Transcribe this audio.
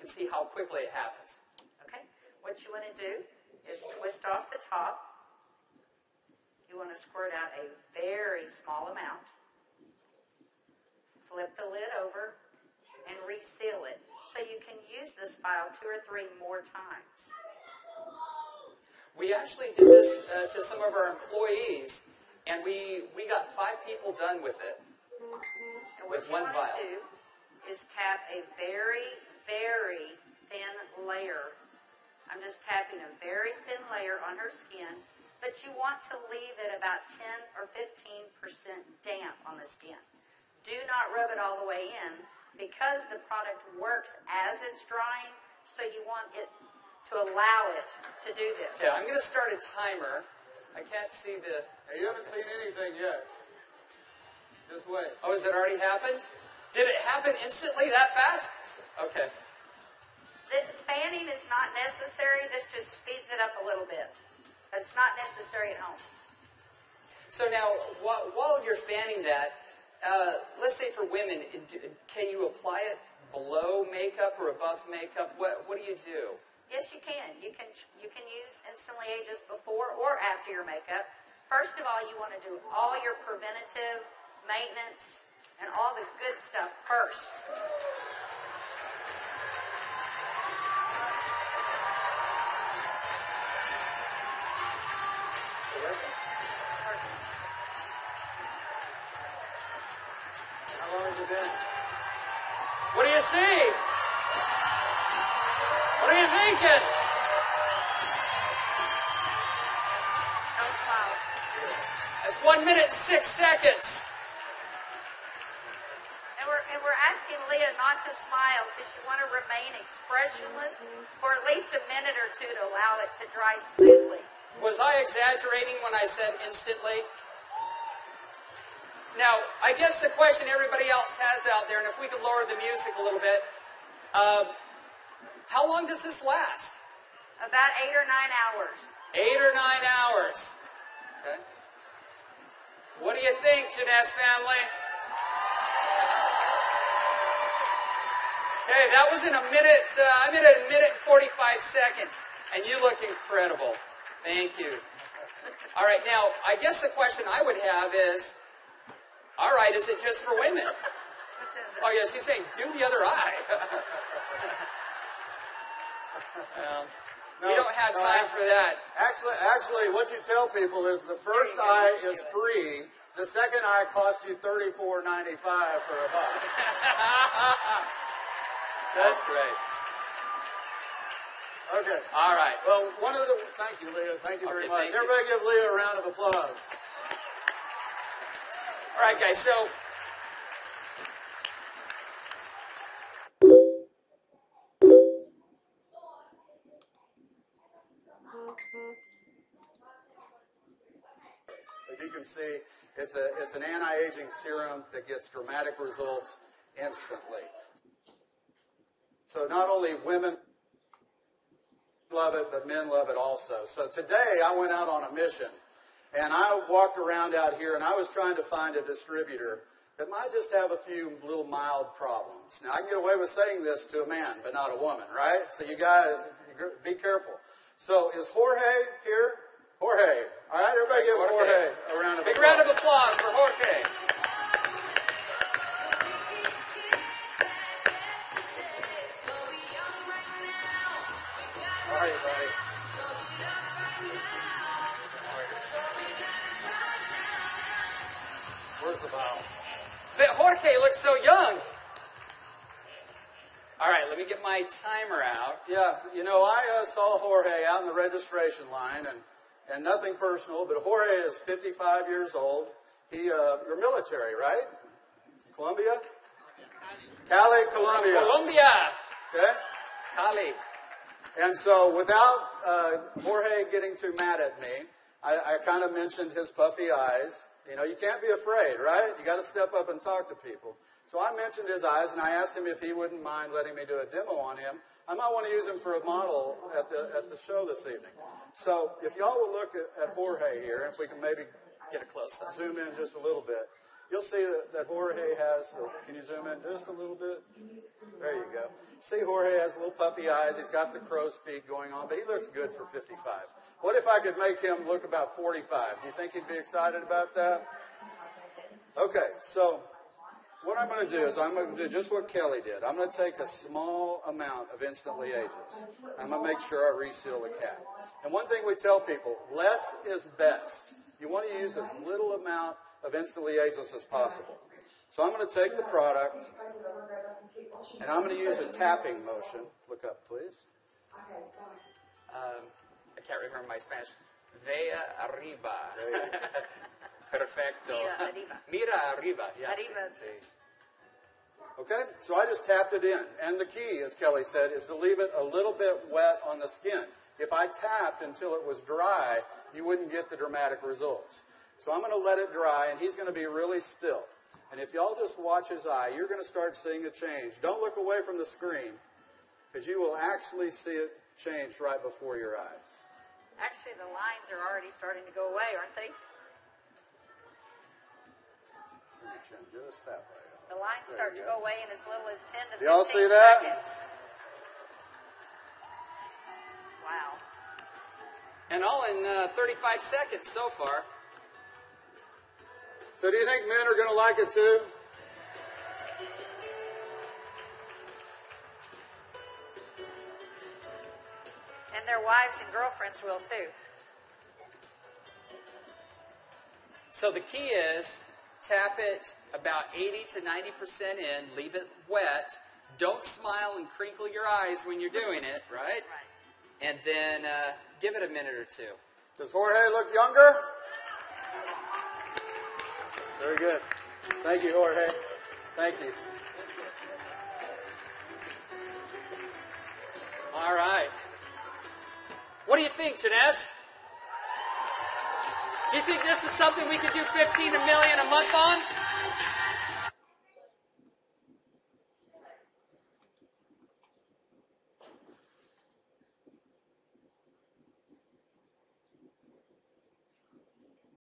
can see how quickly it happens. Okay. What you want to do is twist off the top. You want to squirt out a very small amount. Flip the lid over and reseal it so you can use this file 2 or 3 more times. We actually did this to some of our employees, and we got 5 people done with it. And what you want to do is tap a very, very thin layer. I'm just tapping a very thin layer on her skin, but you want to leave it about 10 or 15% damp on the skin. Do not rub it all the way in because the product works as it's drying, so you want it to allow it to do this. Yeah, I'm going to start a timer. I can't see the... Hey, you haven't seen anything yet. Just wait. Oh, has it already happened? Did it happen instantly that fast? Okay. The fanning is not necessary. This just speeds it up a little bit. It's not necessary at home. So now, while you're fanning that, let's say for women, can you apply it below makeup or above makeup? What do you do? Yes, you can. You can use Instantly Ageless before or after your makeup. First of all, you want to do all your preventative maintenance and all the good stuff first. How long has it been? What do you see? What are you thinking? Don't smile. That's 1 minute and 6 seconds. And we're asking Leah not to smile because you want to remain expressionless for at least a minute or 2 to allow it to dry smoothly. Was I exaggerating when I said instantly? Now, I guess the question everybody else has out there, and if we could lower the music a little bit, how long does this last? About 8 or 9 hours. 8 or 9 hours. Okay. What do you think, Jeunesse family? Okay, that was in a minute. I'm at a minute and 45 seconds, and you look incredible. Thank you. All right, now I guess the question I would have is, all right, is it just for women? Oh yeah, she's saying do the other eye. We don't have time for that. Actually, what you tell people is the first eye is free. The second eye costs you $34.95 for a buck. That's great. Okay. All right. Well, thank you, Leah. Thank you very much. Everybody give Leah a round of applause. All right, guys. So. As you can see, it's an anti-aging serum that gets dramatic results instantly. So not only women love it, but men love it also. So today I went out on a mission, and I walked around out here, and I was trying to find a distributor that might just have a few little mild problems. Now, I can get away with saying this to a man, but not a woman, right? So you guys, be careful. So is Jorge here? Jorge. All right, everybody give Jorge a round of applause. Big round of applause for Jorge. How are you, buddy? Where's the bottle? But Jorge looks so young. All right, let me get my timer out. Yeah, you know, I saw Jorge out in the registration line, and nothing personal, but Jorge is 55 years old. You're military, right? Colombia? Cali, Colombia. Colombia. Okay? Cali. And so without Jorge getting too mad at me, I kind of mentioned his puffy eyes. You know, you can't be afraid, right? You got to step up and talk to people. So I mentioned his eyes, and I asked him if he wouldn't mind letting me do a demo on him. I might want to use him for a model at the show this evening. So if y'all will look at Jorge here, if we can maybe get a close up, zoom in just a little bit. you'll see that Jorge has, can you zoom in just a little bit? There you go. See, Jorge has little puffy eyes. He's got the crow's feet going on, but he looks good for 55. What if I could make him look about 45? Do you think he'd be excited about that? Okay, so what I'm going to do is I'm going to do just what Kelly did. I'm going to take a small amount of Instantly Ageless. I'm going to make sure I reseal the cap. And one thing we tell people, less is best. You want to use as little amount of Instantly Ageless as possible. So I'm going to take the product, and I'm going to use a tapping motion. Look up, please. I can't remember my Spanish. Vea arriba. Perfecto. Mira arriba. Yeah, Arriba. Sí. Okay, so I just tapped it in. And the key, as Kelly said, is to leave it a little bit wet on the skin. If I tapped until it was dry, you wouldn't get the dramatic results. So I'm going to let it dry, and he's going to be really still. And if y'all just watch his eye, you're going to start seeing a change. Don't look away from the screen, because you will actually see it change right before your eyes. Actually, the lines are already starting to go away, aren't they? Just that way. The lines start to go away in as little as 10 to 15 Y'all see that? seconds. Wow. And all in 35 seconds so far. So do you think men are going to like it too? And their wives and girlfriends will too. So the key is tap it about 80 to 90% in, leave it wet. Don't smile and crinkle your eyes when you're doing it, right? Right. And then give it a minute or two. Does Jorge look younger? Very good. Thank you, Jorge. Thank you. All right. What do you think, Jeunesse? Do you think this is something we could do 15 million a month on?